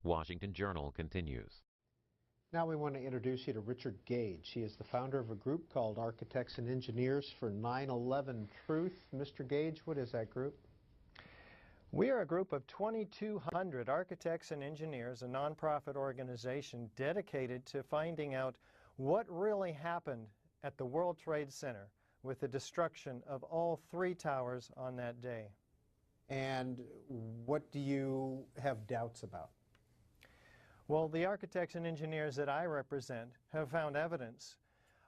Washington Journal continues. Now we want to introduce you to Richard Gage. He is the founder of a group called Architects and Engineers for 9/11 Truth. Mr. Gage, what is that group? We are a group of 2,200 architects and engineers, a nonprofit organization dedicated to finding out what really happened at the World Trade Center with the destruction of all 3 towers on that day. And what do you have doubts about? Well, the architects and engineers that I represent have found evidence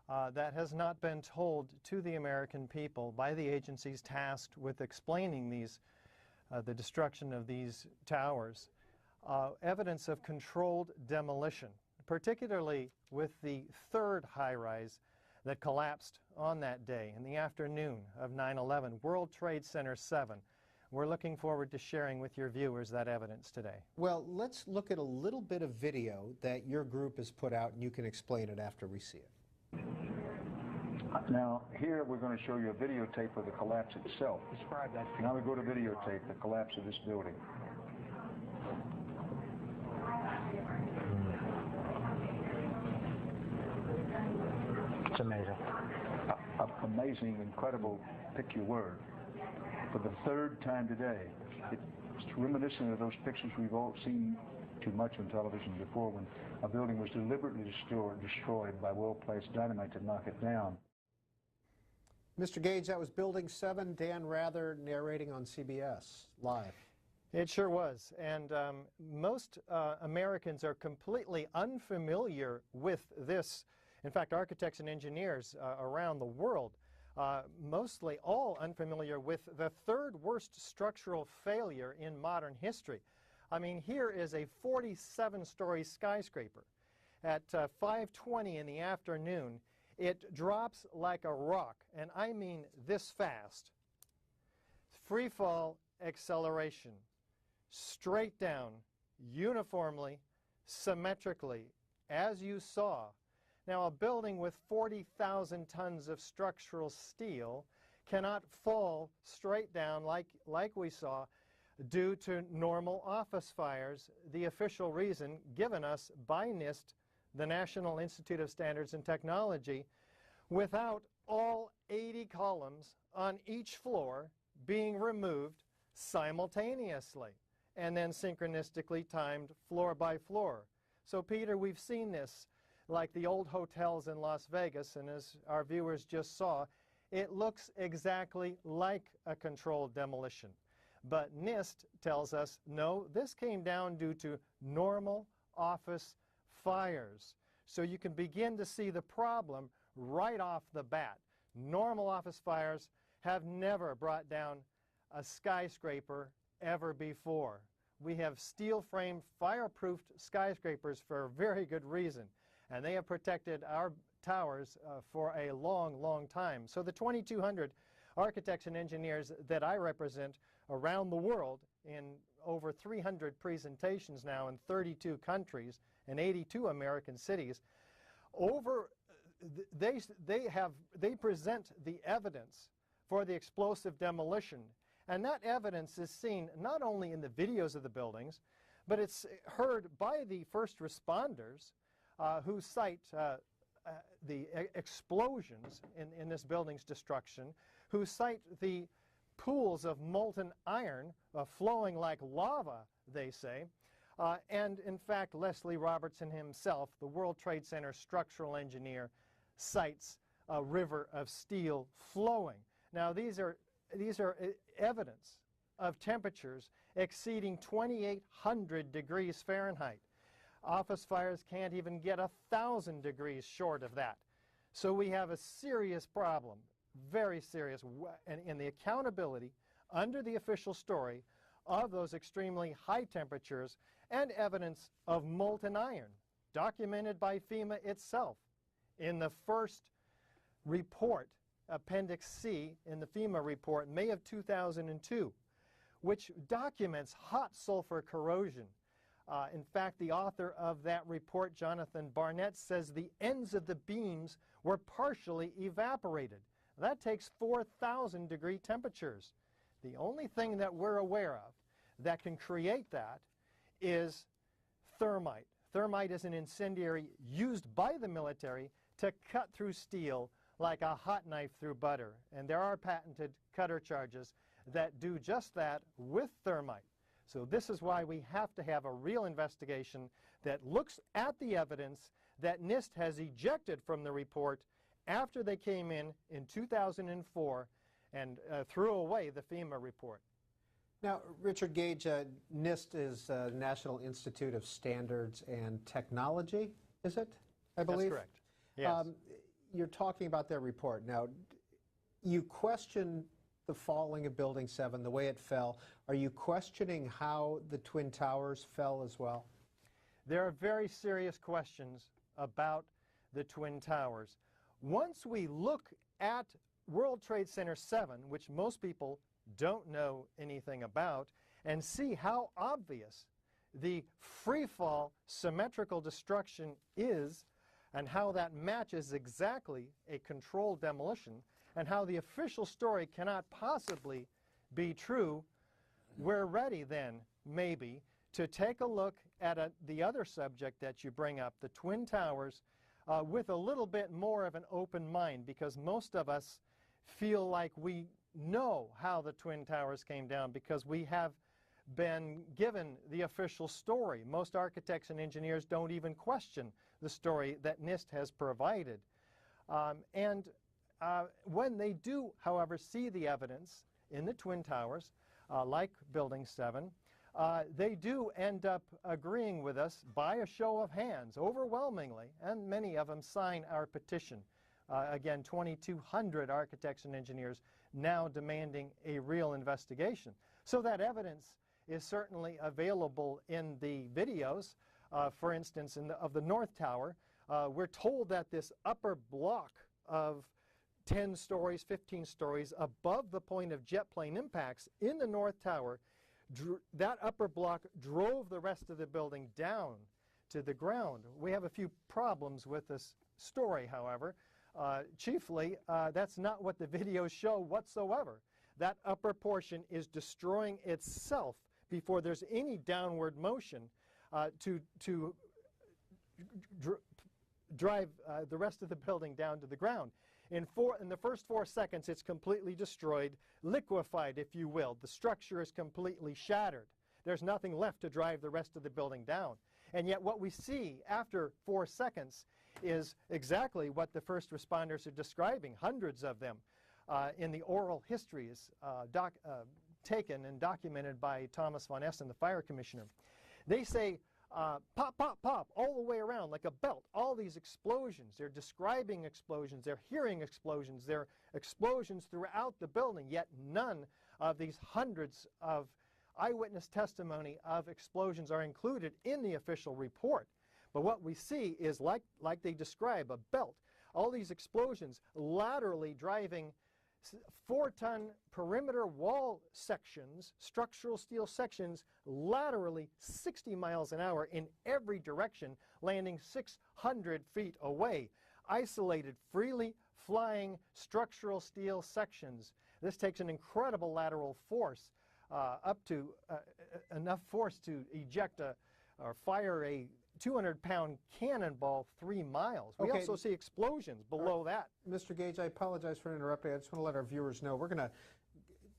that has not been told to the American people by the agencies tasked with explaining the destruction of these towers. Evidence of controlled demolition, particularly with the 3rd high-rise that collapsed on that day in the afternoon of 9/11, World Trade Center 7. We're looking forward to sharing with your viewers that evidence today. Well, let's look at a little bit of video that your group has put out, and you can explain it after we see it. Now, here we're going to show you a videotape of the collapse itself. Describe that. Now we go to videotape, the collapse of this building. It's amazing. Amazing, incredible, pick your word. For the 3rd time today, it's reminiscent of those pictures we've all seen too much on television before, when a building was deliberately destroyed by well-placed dynamite to knock it down. Mr. Gage, that was Building 7, Dan Rather narrating on CBS Live. It sure was, and most Americans are completely unfamiliar with this. In fact, architects and engineers around the world, mostly all unfamiliar with the 3rd worst structural failure in modern history. I mean, here is a 47-story skyscraper. At 5:20 in the afternoon, it drops like a rock, and I mean this fast. Free fall acceleration, straight down, uniformly, symmetrically, as you saw. Now, a building with 40,000 tons of structural steel cannot fall straight down like we saw due to normal office fires, the official reason given us by NIST, the National Institute of Standards and Technology, without all 80 columns on each floor being removed simultaneously and then synchronistically timed floor by floor. So, Peter, we've seen this like the old hotels in Las Vegas, and as our viewers just saw, it looks exactly like a controlled demolition. But NIST tells us, no, this came down due to normal office fires. So you can begin to see the problem right off the bat. Normal office fires have never brought down a skyscraper ever before. We have steel-framed, fire-proofed skyscrapers for a very good reason, and they have protected our towers for a long, long time. So the 2,200 architects and engineers that I represent around the world in over 300 presentations now in 32 countries and 82 American cities, they present the evidence for the explosive demolition. And that evidence is seen not only in the videos of the buildings, but it's heard by the first responders who cite the explosions in this building's destruction, who cite the pools of molten iron flowing like lava, they say. And in fact, Leslie Robertson himself, the World Trade Center structural engineer, cites a river of steel flowing. Now, these are evidence of temperatures exceeding 2,800 degrees Fahrenheit. Office fires can't even get 1,000 degrees short of that. So we have a serious problem, very serious, in the accountability under the official story of those extremely high temperatures and evidence of molten iron, documented by FEMA itself in the first report, Appendix C, in the FEMA report, May of 2002, which documents hot sulfur corrosion. In fact, the author of that report, Jonathan Barnett, says the ends of the beams were partially evaporated. That takes 4,000 degree temperatures. The only thing that we're aware of that can create that is thermite. Thermite is an incendiary used by the military to cut through steel like a hot knife through butter. And there are patented cutter charges that do just that with thermite. So this is why we have to have a real investigation that looks at the evidence that NIST has ejected from the report after they came in 2004 and threw away the FEMA report. Now, Richard Gage, NIST is National Institute of Standards and Technology, is it? I believe? That's correct. Yes. You're talking about their report. Now, you question the falling of Building 7, the way it fell. Are you questioning how the Twin Towers fell as well? There are very serious questions about the Twin Towers. Once we look at World Trade Center 7, which most people don't know anything about, and see how obvious the free-fall symmetrical destruction is, and how that matches exactly a controlled demolition, and how the official story cannot possibly be true, we're ready then, maybe, to take a look at the other subject that you bring up, the Twin Towers, with a little bit more of an open mind, because most of us feel like we know how the Twin Towers came down because we have been given the official story. Most architects and engineers don't even question the story that NIST has provided. When they do, however, see the evidence in the Twin Towers, like Building 7, they do end up agreeing with us by a show of hands, overwhelmingly, and many of them sign our petition. Again, 2,200 architects and engineers now demanding a real investigation. So that evidence is certainly available in the videos. For instance, of the North Tower, we're told that this upper block of 10 stories, 15 stories above the point of jet plane impacts in the North Tower, that upper block drove the rest of the building down to the ground. We have a few problems with this story, however. Chiefly, that's not what the videos show whatsoever. That upper portion is destroying itself before there's any downward motion to drive the rest of the building down to the ground. In the first 4 seconds, it's completely destroyed, liquefied, if you will. The structure is completely shattered. There's nothing left to drive the rest of the building down. And yet what we see after 4 seconds is exactly what the first responders are describing, hundreds of them, in the oral histories taken and documented by Thomas von Essen, the fire commissioner. They say, pop, pop, pop, all the way around like a belt, all these explosions. They're describing explosions, they're hearing explosions, they're explosions throughout the building, yet none of these hundreds of eyewitness testimony of explosions are included in the official report. But what we see is, like they describe, a belt. All these explosions laterally driving 4-ton perimeter wall sections, structural steel sections, laterally 60 miles an hour in every direction, landing 600 feet away. Isolated, freely flying structural steel sections. This takes an incredible lateral force, up to enough force to eject or fire a 200-pound cannonball 3 miles. We also see explosions below that. Mr. Gage, I apologize for interrupting. I just want to let our viewers know we're going to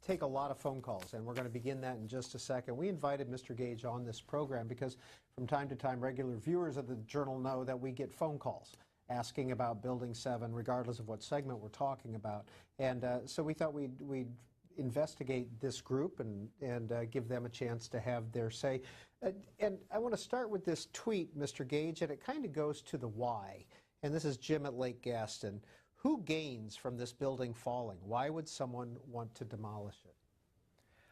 take a lot of phone calls, and we're going to begin that in just a second. We invited Mr. Gage on this program because from time to time regular viewers of the Journal know that we get phone calls asking about Building 7 regardless of what segment we're talking about. And so we thought we'd investigate this group and give them a chance to have their say. And I want to start with this tweet, Mr. Gage, and it kind of goes to the why. And this is Jim at Lake Gaston. Who gains from this building falling? Why would someone want to demolish it?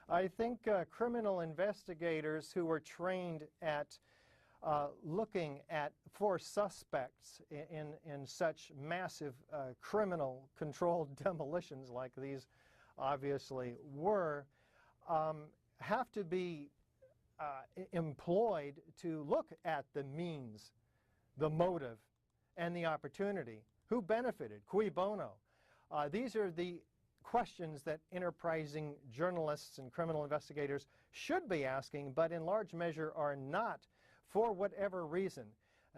I think criminal investigators who were trained at looking for suspects in such massive criminal controlled demolitions like these obviously were, have to be employed to look at the means, the motive, and the opportunity. Who benefited? Cui bono? These are the questions that enterprising journalists and criminal investigators should be asking, but in large measure are not for whatever reason,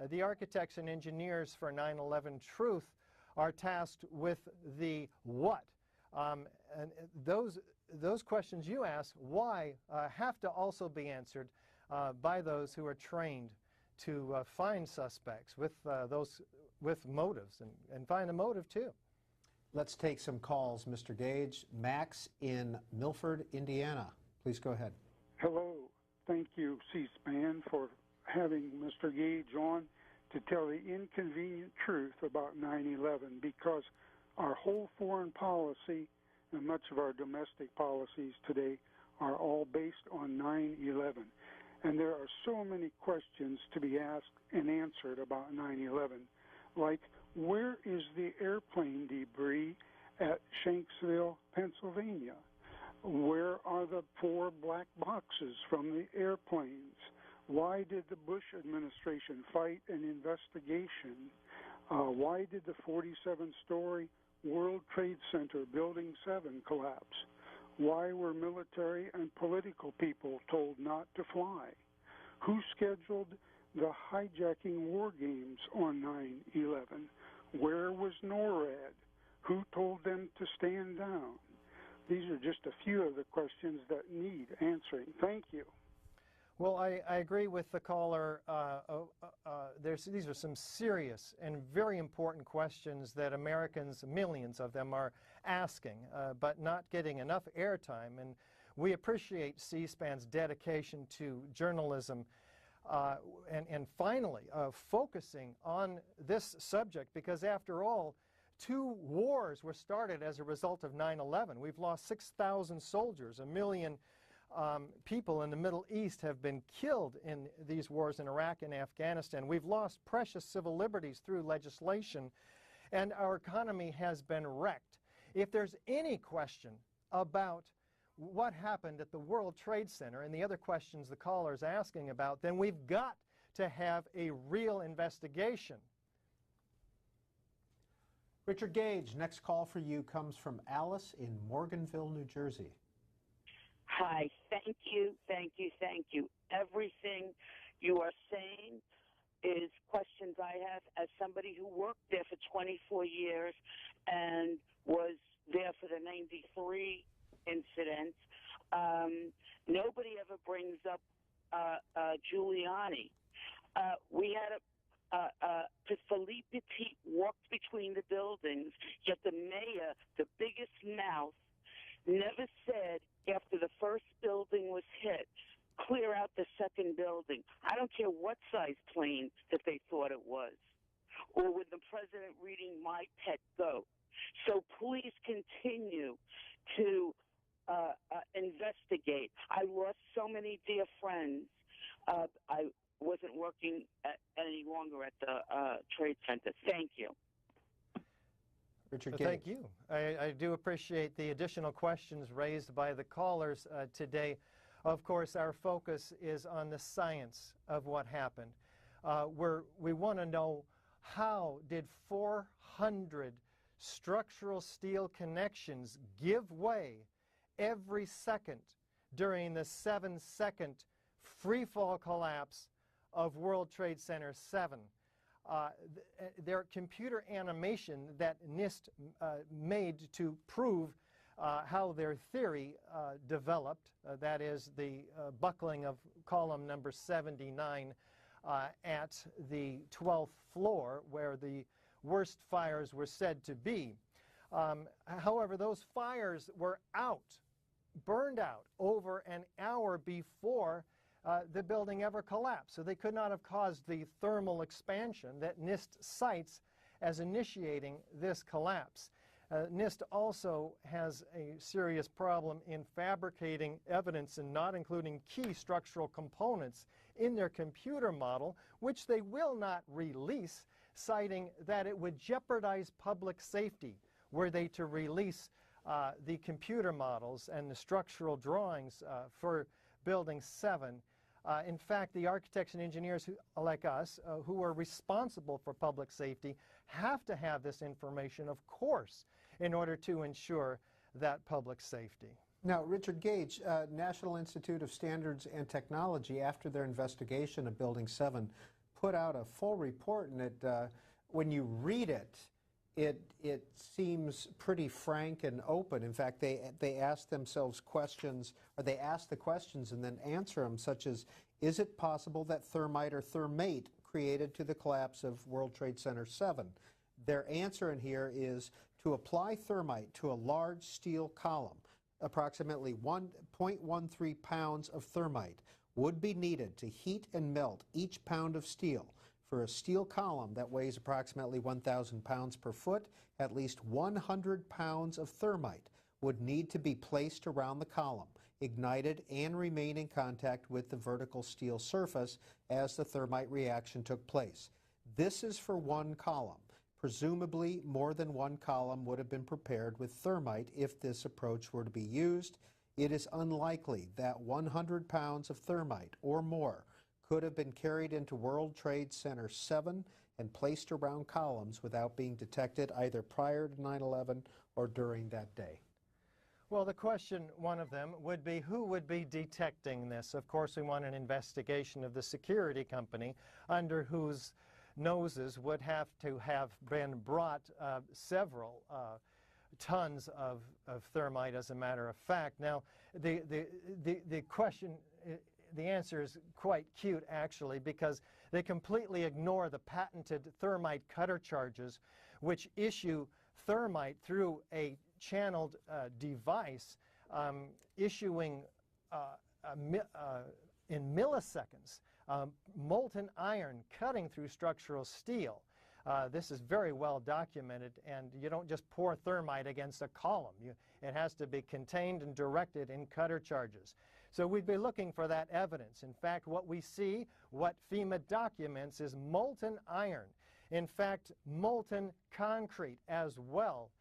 the architects and engineers for 9/11 truth are tasked with the what. And those questions you ask, why, have to also be answered by those who are trained to find suspects with motives and find a motive too. Let's take some calls, Mr. Gage. Max in Milford, Indiana. Please go ahead. Hello. Thank you, C-SPAN, for having Mr. Gage on to tell the inconvenient truth about 9/11, because our whole foreign policy and much of our domestic policies today are all based on 9/11. And there are so many questions to be asked and answered about 9/11, like, where is the airplane debris at Shanksville, Pennsylvania? Where are the 4 black boxes from the airplanes? Why did the Bush administration fight an investigation? Why did the 47-story World Trade Center Building 7 collapse? Why were military and political people told not to fly? Who scheduled the hijacking war games on 9/11? Where was NORAD? Who told them to stand down? These are just a few of the questions that need answering. Thank you. Well, I agree with the caller. These are some serious and very important questions that Americans, millions of them, are asking, but not getting enough airtime. And we appreciate C-SPAN's dedication to journalism and finally focusing on this subject, because after all, 2 wars were started as a result of 9/11. We've lost 6,000 soldiers, 1 million people in the Middle East have been killed in these wars in Iraq and Afghanistan. We've lost precious civil liberties through legislation, and our economy has been wrecked. If there's any question about what happened at the World Trade Center and the other questions the caller is asking about, then we've got to have a real investigation. Richard Gage, next call for you comes from Alice in Morganville, New Jersey. Hi, thank you, thank you, thank you. Everything you are saying is questions I have as somebody who worked there for 24 years and was there for the 93 incident. Nobody ever brings up Giuliani. We had Philippe Petit walked between the buildings, yet the mayor, the biggest mouth, never said after the first building was hit, clear out the second building. I don't care what size plane that they thought it was, or with the president reading My Pet Goat. So please continue to investigate. I lost so many dear friends. I wasn't working any longer at the Trade Center. Thank you. Richard Gage. Thank you. I do appreciate the additional questions raised by the callers today. Of course, our focus is on the science of what happened. We want to know, how did 400 structural steel connections give way every second during the 7-second free-fall collapse of World Trade Center 7? Their computer animation that NIST made to prove how their theory developed, that is the buckling of column number 79 at the 12th floor where the worst fires were said to be. However, those fires were burned out over an hour before the building ever collapsed. So they could not have caused the thermal expansion that NIST cites as initiating this collapse. NIST also has a serious problem in fabricating evidence and not including key structural components in their computer model, which they will not release, citing that it would jeopardize public safety were they to release the computer models and the structural drawings for Building 7. In fact, the architects and engineers like us who are responsible for public safety have to have this information, of course, in order to ensure that public safety. Now, Richard Gage, National Institute of Standards and Technology, after their investigation of Building 7, put out a full report, and when you read it, it seems pretty frank and open. In fact, they ask themselves questions, or they ask the questions and then answer them, such as, is it possible that thermite or thermate created to the collapse of World Trade Center 7? Their answer in here is to apply thermite to a large steel column. Approximately 1.13 pounds of thermite would be needed to heat and melt each pound of steel. For a steel column that weighs approximately 1,000 pounds per foot, at least 100 pounds of thermite would need to be placed around the column, ignited, and remain in contact with the vertical steel surface as the thermite reaction took place. This is for one column. Presumably, more than one column would have been prepared with thermite if this approach were to be used. It is unlikely that 100 pounds of thermite or more could have been carried into World Trade Center 7 and placed around columns without being detected either prior to 9/11 or during that day. Well, the question, one of them, would be who would be detecting this? Of course, we want an investigation of the security company under whose noses would have to have been brought several tons of thermite, as a matter of fact. Now, the question, the answer is quite cute, actually, because they completely ignore the patented thermite cutter charges, which issue thermite through a channeled device, issuing in milliseconds molten iron cutting through structural steel. This is very well documented, and you don't just pour thermite against a column. It has to be contained and directed in cutter charges. So we'd be looking for that evidence. In fact, what we see, what FEMA documents, is molten iron. In fact, molten concrete as well,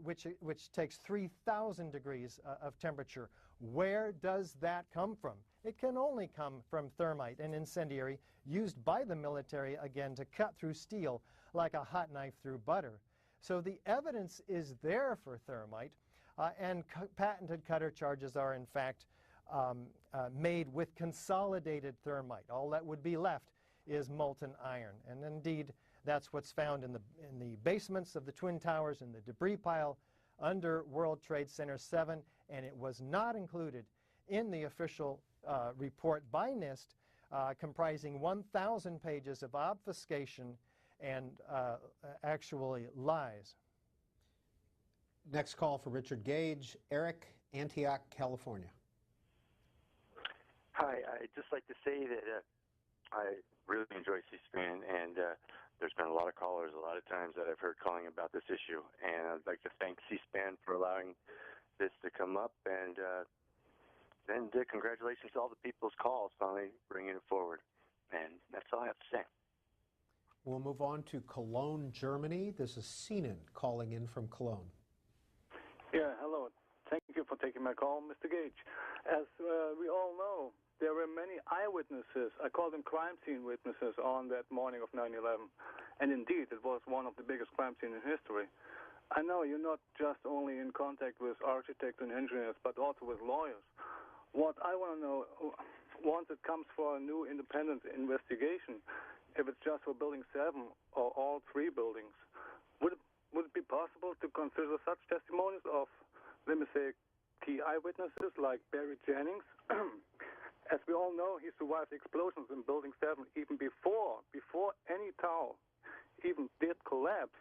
which takes 3,000 degrees of temperature. Where does that come from? It can only come from thermite, an incendiary used by the military, again, to cut through steel like a hot knife through butter. So the evidence is there for thermite, and patented cutter charges are, in fact, made with consolidated thermite. All that would be left is molten iron. And indeed, that's what's found in the basements of the Twin Towers and the debris pile under World Trade Center 7, and it was not included in the official report by NIST, comprising 1,000 pages of obfuscation and actually lies. Next call for Richard Gage, Eric, Antioch, California. Hi, I'd just like to say that I really enjoy C-SPAN, and there's been a lot of callers a lot of times that I've heard calling about this issue, and I'd like to thank C-SPAN for allowing this to come up, and congratulations to all the people's calls finally bringing it forward. And that's all I have to say. We'll move on to Cologne, Germany. This is Sinan calling in from Cologne. Yeah, hello. Thank you for taking my call, Mr. Gage. As we all know, there were many eyewitnesses, I call them crime scene witnesses, on that morning of 9/11. And indeed, it was one of the biggest crime scenes in history. I know you're not just only in contact with architects and engineers, but also with lawyers. What I want to know, once it comes for a new independent investigation, if it's just for Building 7 or all three buildings, would it be possible to consider such testimonies of, let me say, key eyewitnesses like Barry Jennings? As we all know, he survived explosions in Building 7 even before any tower even did collapse.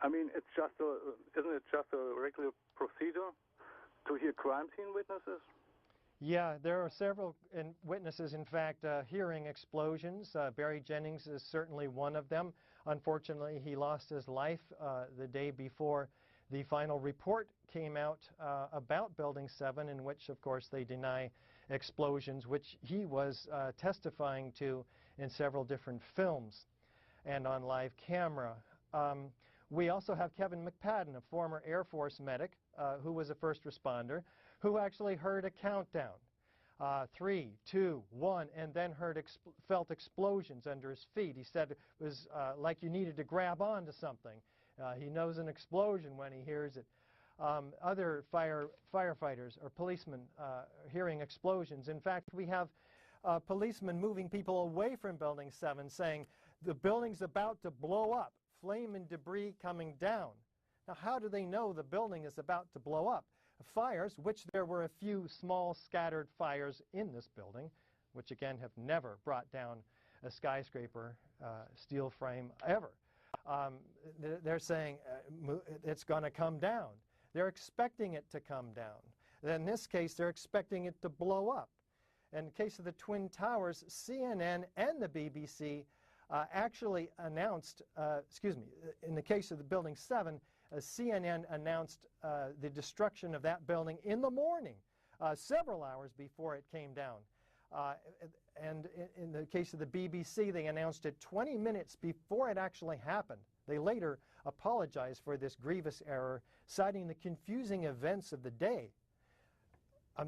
I mean, isn't it just a regular procedure to hear crime scene witnesses? Yeah, there are several witnesses, in fact, hearing explosions. Barry Jennings is certainly one of them. Unfortunately, he lost his life the day before the final report came out about Building 7, in which, of course, they deny explosions, which he was testifying to in several different films and on live camera. We also have Kevin McPadden, a former Air Force medic who was a first responder, who actually heard a countdown, 3, 2, 1, and then felt explosions under his feet. He said it was like you needed to grab onto something. He knows an explosion when he hears it. other firefighters or policemen hearing explosions. In fact, we have policemen moving people away from Building 7 saying the building's about to blow up, flame and debris coming down. Now, how do they know the building is about to blow up? Fires, which there were a few small scattered fires in this building, which again have never brought down a skyscraper, steel frame ever. They're saying it's going to come down. They're expecting it to come down. In this case, they're expecting it to blow up. In the case of the Twin Towers, CNN and the BBC actually announced, in the case of the Building 7, CNN announced the destruction of that building in the morning, several hours before it came down. And in the case of the BBC, they announced it 20 minutes before it actually happened. They later apologized for this grievous error, citing the confusing events of the day.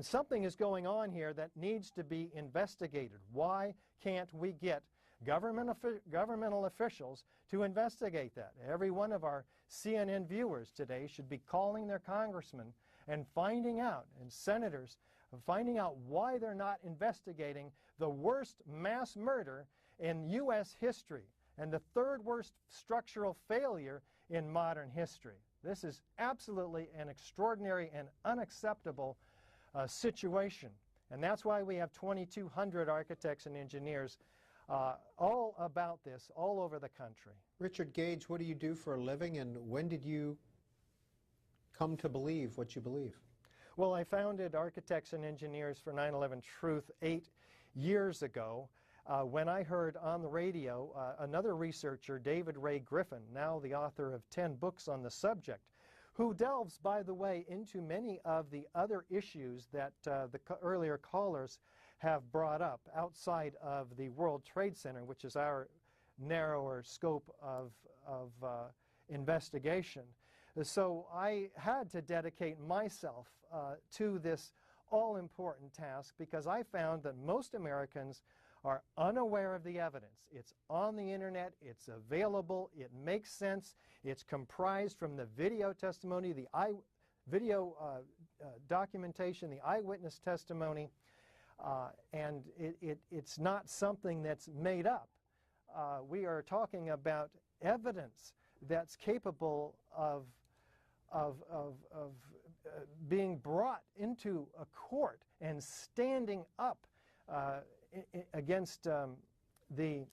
Something is going on here that needs to be investigated. Why can't we get governmental officials to investigate that? Every one of our CNN viewers today should be calling their congressmen and finding out, and senators, finding out why they're not investigating the worst mass murder in U.S. history and the third worst structural failure in modern history. This is absolutely an extraordinary and unacceptable situation. And that's why we have 2,200 architects and engineers all about this, all over the country. Richard Gage, what do you do for a living, and when did you come to believe what you believe? Well, I founded Architects and Engineers for 9/11 Truth 8 years ago when I heard on the radio another researcher, David Ray Griffin, now the author of 10 books on the subject, who delves, by the way, into many of the other issues that the earlier callers have brought up outside of the World Trade Center, which is our narrower scope of investigation. So I had to dedicate myself to this all-important task because I found that most Americans are unaware of the evidence. It's on the internet, it's available, it makes sense, it's comprised from the video testimony, the video documentation, the eyewitness testimony, and it's not something that's made up. We are talking about evidence that's capable of being brought into a court and standing up against the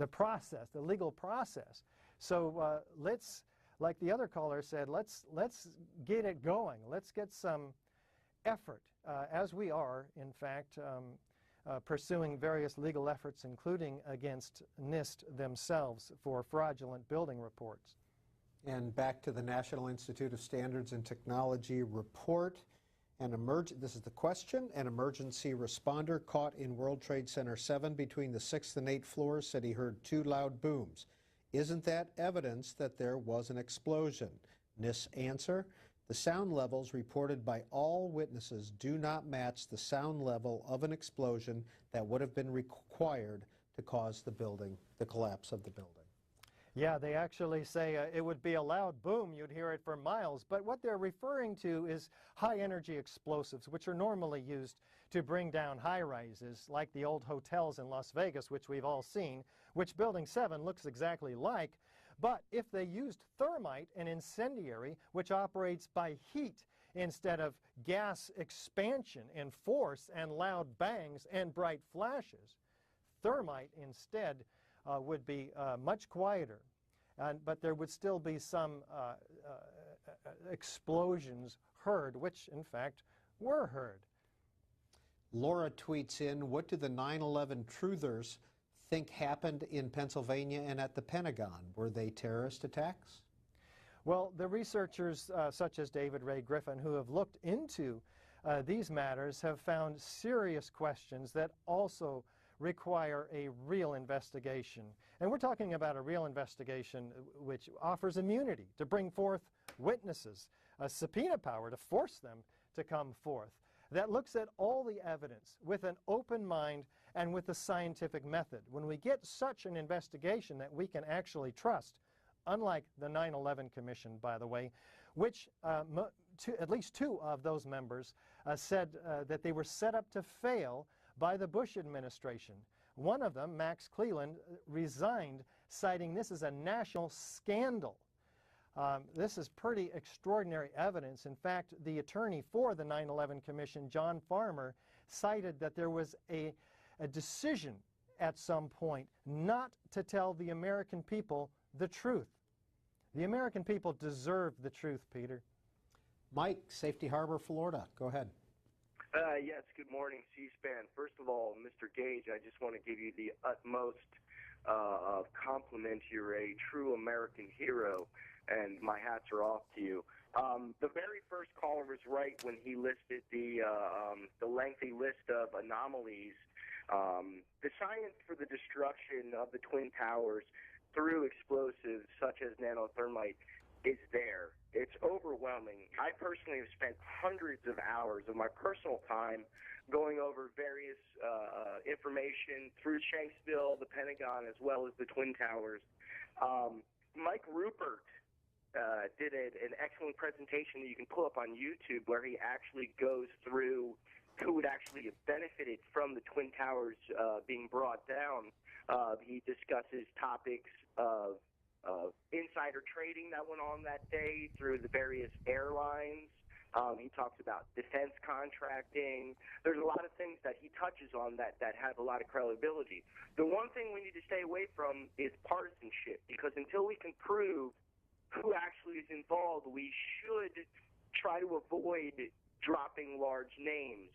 process, the legal process. So let's, like the other caller said, let's get it going. Let's get some effort, as we are, in fact, pursuing various legal efforts, including against NIST themselves for fraudulent building reports. And back to the National Institute of Standards and Technology report. This is the question. An emergency responder caught in World Trade Center 7 between the 6th and 8th floors said he heard 2 loud booms. Isn't that evidence that there was an explosion? NIST's answer: the sound levels reported by all witnesses do not match the sound level of an explosion that would have been required to cause the collapse of the building. Yeah, they actually say it would be a loud boom, you'd hear it for miles, but what they're referring to is high-energy explosives, which are normally used to bring down high-rises, like the old hotels in Las Vegas, which we've all seen, which Building 7 looks exactly like. But if they used thermite, an incendiary, which operates by heat instead of gas expansion and force and loud bangs and bright flashes, thermite instead would be much quieter, but there would still be some explosions heard, which in fact were heard. Laura tweets in, what do the 9/11 truthers think happened in Pennsylvania and at the Pentagon? Were they terrorist attacks? Well, the researchers such as David Ray Griffin, who have looked into these matters, have found serious questions that also require a real investigation. And we're talking about a real investigation which offers immunity to bring forth witnesses, a subpoena power to force them to come forth, that looks at all the evidence with an open mind and with a scientific method. When we get such an investigation that we can actually trust, unlike the 9/11 Commission, by the way, which at least two of those members said that they were set up to fail by the Bush administration. One of them, Max Cleland, resigned, citing this as a national scandal. This is pretty extraordinary evidence. In fact, the attorney for the 9/11 Commission, John Farmer, cited that there was a decision at some point not to tell the American people the truth. The American people deserve the truth, Peter. Mike, Safety Harbor, Florida. Go ahead. Yes, good morning, C-SPAN. First of all, Mr. Gage, I just want to give you the utmost compliment. You're a true American hero, and my hats are off to you. The very first caller was right when he listed the lengthy list of anomalies. The science for the destruction of the Twin Towers through explosives such as nanothermite is there. It's overwhelming. I personally have spent hundreds of hours of my personal time going over various information through Shanksville, the Pentagon, as well as the Twin Towers. Mike Rupert did an excellent presentation that you can pull up on YouTube where he actually goes through who would actually have benefited from the Twin Towers being brought down. He discusses topics of insider trading that went on that day through the various airlines. He talks about defense contracting. There's a lot of things that he touches on that have a lot of credibility. The one thing we need to stay away from is partisanship, because until we can prove who actually is involved, we should try to avoid dropping large names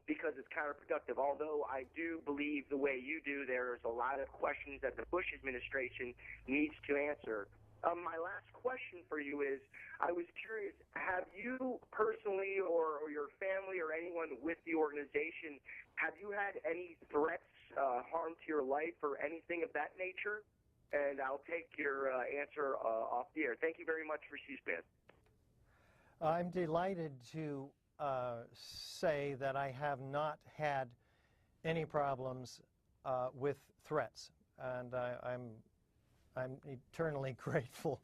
because it's counterproductive. Although I do believe the way you do, there's a lot of questions that the Bush administration needs to answer. My last question for you is, I was curious, have you personally or your family or anyone with the organization, have you had any threats, harm to your life or anything of that nature? And I'll take your answer off the air. Thank you very much for C-SPAN. I'm delighted to say that I have not had any problems with threats, and I'm eternally grateful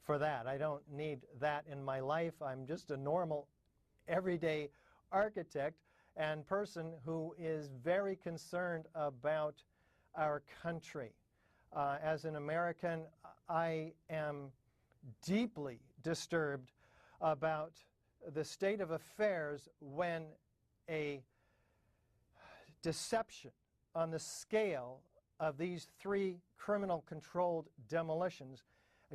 for that. I don't need that in my life. I'm just a normal, everyday architect and person who is very concerned about our country. As an American, I am deeply disturbed about the state of affairs when a deception on the scale of these three criminal-controlled demolitions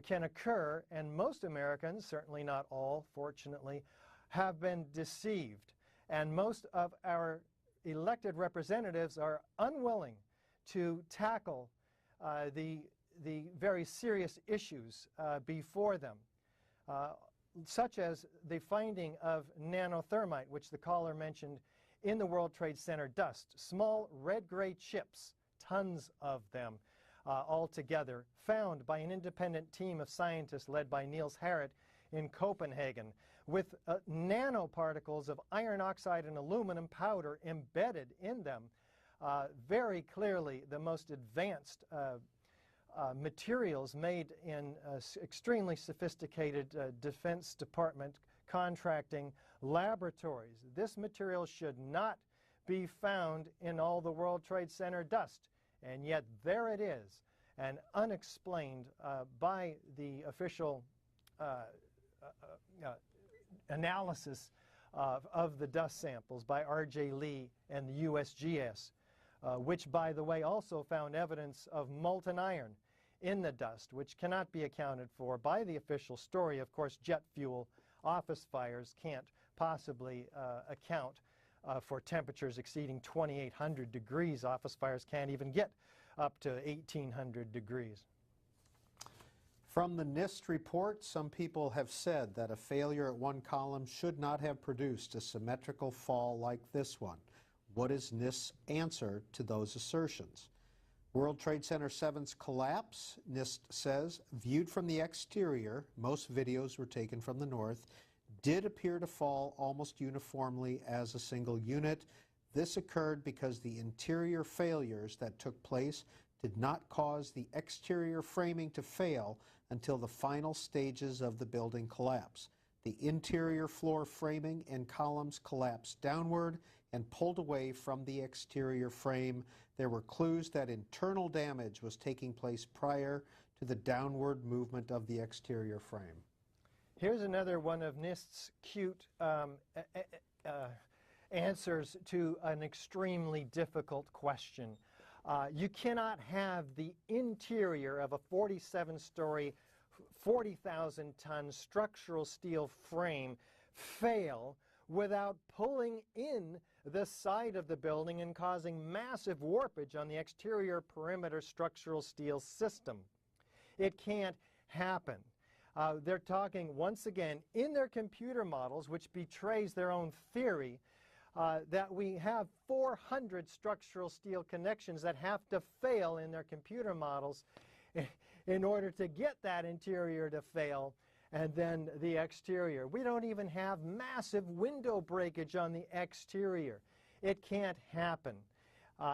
can occur, and most Americans, certainly not all, fortunately, have been deceived. And most of our elected representatives are unwilling to tackle the very serious issues before them, such as the finding of nanothermite, which the caller mentioned, in the World Trade Center dust. Small red-gray chips, tons of them altogether, found by an independent team of scientists led by Niels Harrit in Copenhagen, with nanoparticles of iron oxide and aluminum powder embedded in them. Very clearly the most advanced materials made in extremely sophisticated Defense Department contracting laboratories. This material should not be found in all the World Trade Center dust, and yet there it is, and unexplained by the official analysis of the dust samples by R.J. Lee and the USGS, which, by the way, also found evidence of molten iron in the dust, which cannot be accounted for by the official story. Of course, jet fuel office fires can't possibly account for temperatures exceeding 2,800 degrees. Office fires can't even get up to 1,800 degrees. From the NIST report, some people have said that a failure at one column should not have produced a symmetrical fall like this one. What is NIST's answer to those assertions? World Trade Center 7's collapse, NIST says, viewed from the exterior, most videos were taken from the north, did appear to fall almost uniformly as a single unit. This occurred because the interior failures that took place did not cause the exterior framing to fail until the final stages of the building collapse. The interior floor framing and columns collapsed downward and pulled away from the exterior frame. There were clues that internal damage was taking place prior to the downward movement of the exterior frame. Here's another one of NIST's cute answers to an extremely difficult question. You cannot have the interior of a 47-story, 40,000-ton structural steel frame fail without pulling in the side of the building and causing massive warpage on the exterior perimeter structural steel system. It can't happen. They're talking, once again, in their computer models, which betrays their own theory, that we have 400 structural steel connections that have to fail in their computer models in order to get that interior to fail, and then the exterior. We don't even have massive window breakage on the exterior. It can't happen.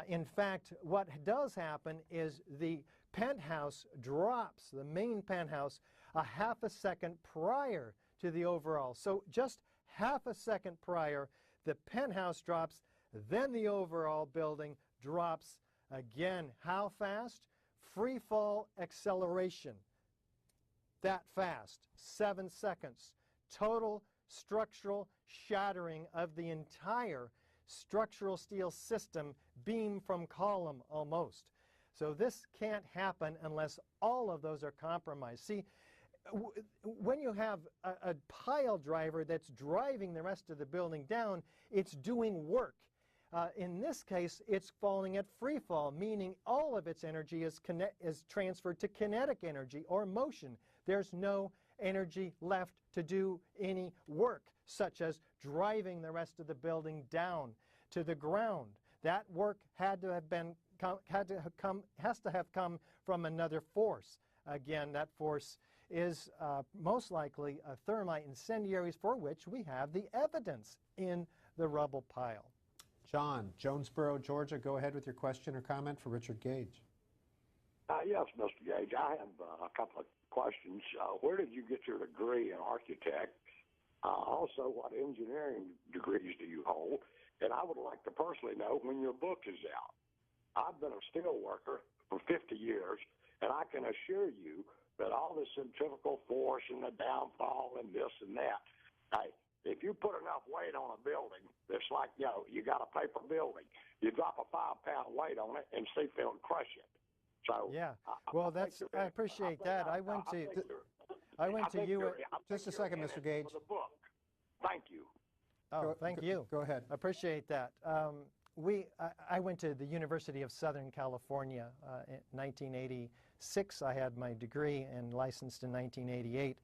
In fact, what does happen is the penthouse drops, the main penthouse, a half a second prior to the overall. So just half a second prior, the penthouse drops, then the overall building drops again. How fast? Free fall acceleration. That fast, 7 seconds. Total structural shattering of the entire structural steel system, beam from column almost. So this can't happen unless all of those are compromised. See, when you have a pile driver that's driving the rest of the building down, it's doing work. In this case, it's falling at free fall, meaning all of its energy is transferred to kinetic energy or motion. There's no energy left to do any work, such as driving the rest of the building down to the ground. That work has to have come from another force. Again, that force is most likely thermite incendiaries, for which we have the evidence in the rubble pile. John, Jonesboro, Georgia, go ahead with your question or comment for Richard Gage. Yes, Mr. Gage, I have a couple of questions. Where did you get your degree in architect? Also, what engineering degrees do you hold? And I would like to personally know when your book is out. I've been a steel worker for 50 years, and I can assure you that all the centrifugal force and the downfall and this and that, hey, if you put enough weight on a building, it's like, you got a paper building. You drop a 5-pound weight on it and see if it'll crush it. So yeah, well, I appreciate that. I went to just a second, Mr. Gage. The book. Thank you. Oh, thank you. Go ahead. I appreciate that. I went to the University of Southern California in 1986. I had my degree and licensed in 1988.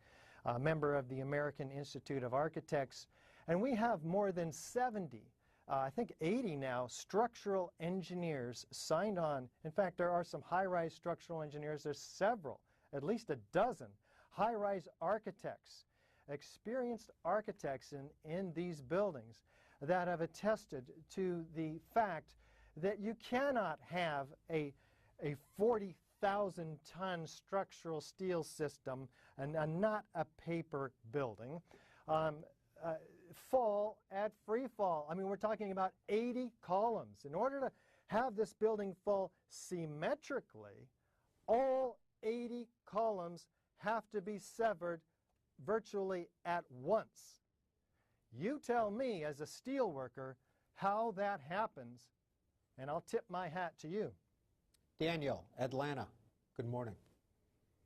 A member of the American Institute of Architects, and we have more than 70, I think 80 now, structural engineers signed on. In fact, there are some high-rise structural engineers. There's several, at least a dozen, high-rise architects, experienced architects in these buildings that have attested to the fact that you cannot have a 40,000-ton structural steel system and not a paper building fall at free fall. I mean, we're talking about 80 columns. In order to have this building fall symmetrically, all 80 columns have to be severed virtually at once. You tell me as a steel worker how that happens, and I'll tip my hat to you. Daniel, Atlanta, good morning.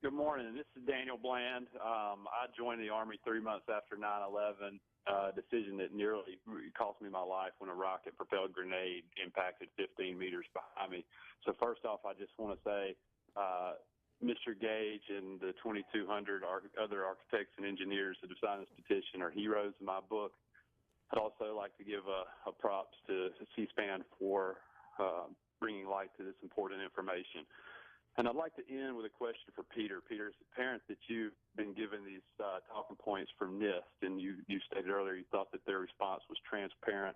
Good morning. This is Daniel Bland. I joined the Army 3 months after 9/11, a decision that nearly cost me my life when a rocket-propelled grenade impacted 15 meters behind me. So first off, I just want to say Mr. Gage and the 2,200 other architects and engineers that have signed this petition are heroes in my book. I'd also like to give a props to C-SPAN for bringing light to this important information. And I'd like to end with a question for Peter. Peter, it's apparent that you've been given these talking points from NIST, and you stated earlier you thought that their response was transparent,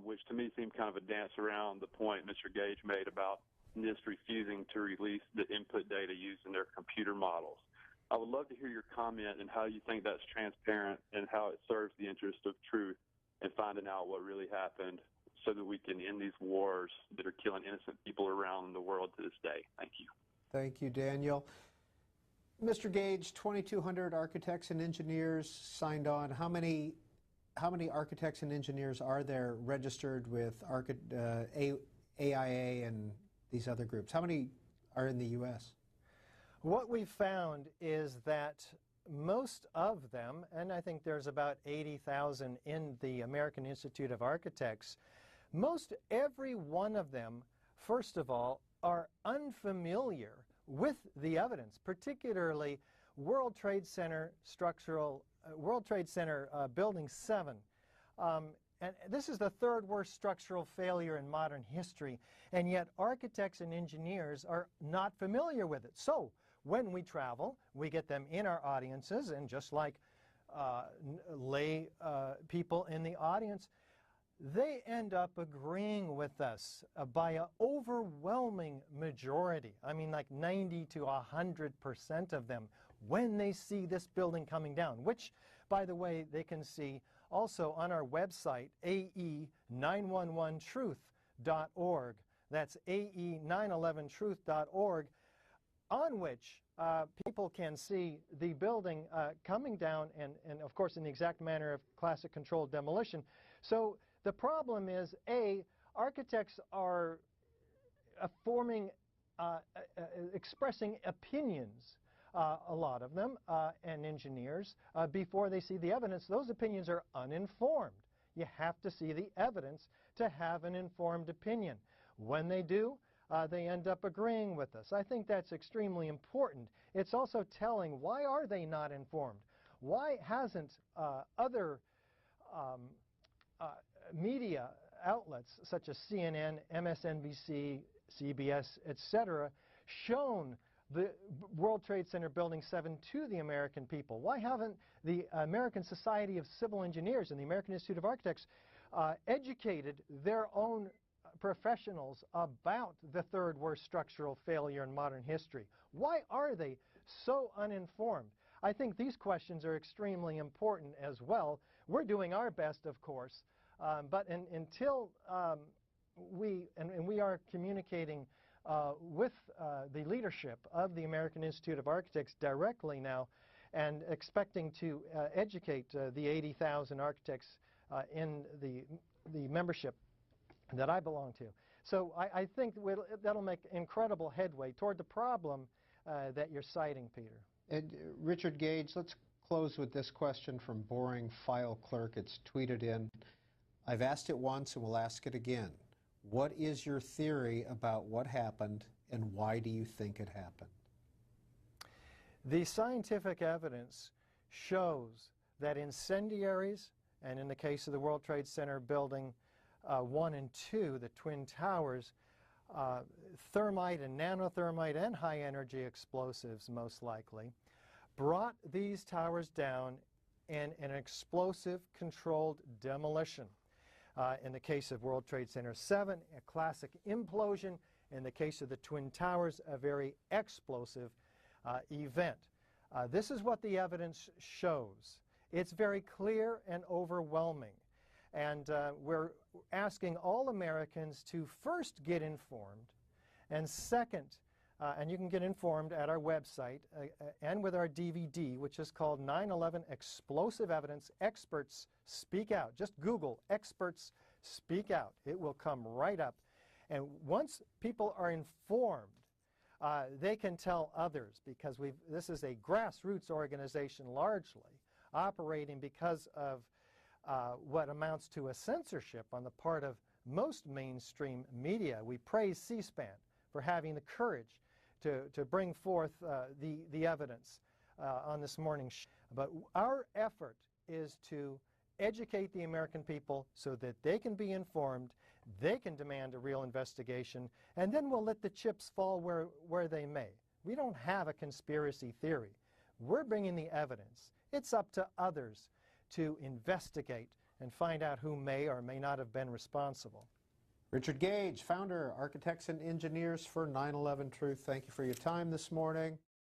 which to me seemed kind of a dance around the point Mr. Gage made about NIST refusing to release the input data used in their computer models. I would love to hear your comment and how you think that's transparent and how it serves the interest of truth and finding out what really happened so that we can end these wars that are killing innocent people around the world to this day. Thank you. Thank you, Daniel. Mr. Gage, 2,200 architects and engineers signed on. How many architects and engineers are there registered with AIA and these other groups? How many are in the U.S.? What we've found is that most of them, and I think there's about 80,000 in the American Institute of Architects, most every one of them, first of all, are unfamiliar with the evidence, particularly World Trade Center Building 7. And this is the third worst structural failure in modern history, and yet architects and engineers are not familiar with it. So when we travel, we get them in our audiences, and just like lay people in the audience, they end up agreeing with us by an overwhelming majority. I mean, like 90 to 100% of them, when they see this building coming down, which, by the way, they can see also on our website, ae911truth.org. That's ae911truth.org, on which people can see the building coming down, and of course in the exact manner of classic controlled demolition. So the problem is, architects are expressing opinions, a lot of them, and engineers, before they see the evidence. Those opinions are uninformed. You have to see the evidence to have an informed opinion. When they do, they end up agreeing with us. I think that's extremely important. It's also telling, why are they not informed? Why hasn't other media outlets such as CNN, MSNBC, CBS, etc., shown the World Trade Center Building 7 to the American people? Why haven't the American Society of Civil Engineers and the American Institute of Architects educated their own professionals about the third worst structural failure in modern history? Why are they so uninformed? I think these questions are extremely important as well. We're doing our best, of course, but until we are communicating with the leadership of the American Institute of Architects directly now, and expecting to educate the 80,000 architects in the membership that I belong to. So I think that'll make incredible headway toward the problem that you're citing, Peter. And Richard Gage, let's close with this question from Boring File Clerk. It's tweeted in. I've asked it once and will ask it again. What is your theory about what happened, and why do you think it happened? The scientific evidence shows that incendiaries, and in the case of the World Trade Center Building 1 and 2, the Twin Towers, thermite and nanothermite and high-energy explosives, most likely, brought these towers down in an explosive controlled demolition. In the case of World Trade Center 7, a classic implosion. In the case of the Twin Towers, a very explosive event. This is what the evidence shows. It's very clear and overwhelming. And we're asking all Americans to first get informed, and second, and you can get informed at our website and with our DVD, which is called 9/11 Explosive Evidence, Experts Speak Out. Just Google Experts Speak Out. It will come right up. And once people are informed, they can tell others, because this is a grassroots organization largely, operating because of what amounts to a censorship on the part of most mainstream media. We praise C-SPAN for having the courage to bring forth the evidence on this morning's show. But our effort is to educate the American people so that they can be informed, they can demand a real investigation, and then we'll let the chips fall where they may. We don't have a conspiracy theory. We're bringing the evidence. It's up to others to investigate and find out who may or may not have been responsible. Richard Gage, founder, Architects and Engineers for 9/11 Truth. Thank you for your time this morning.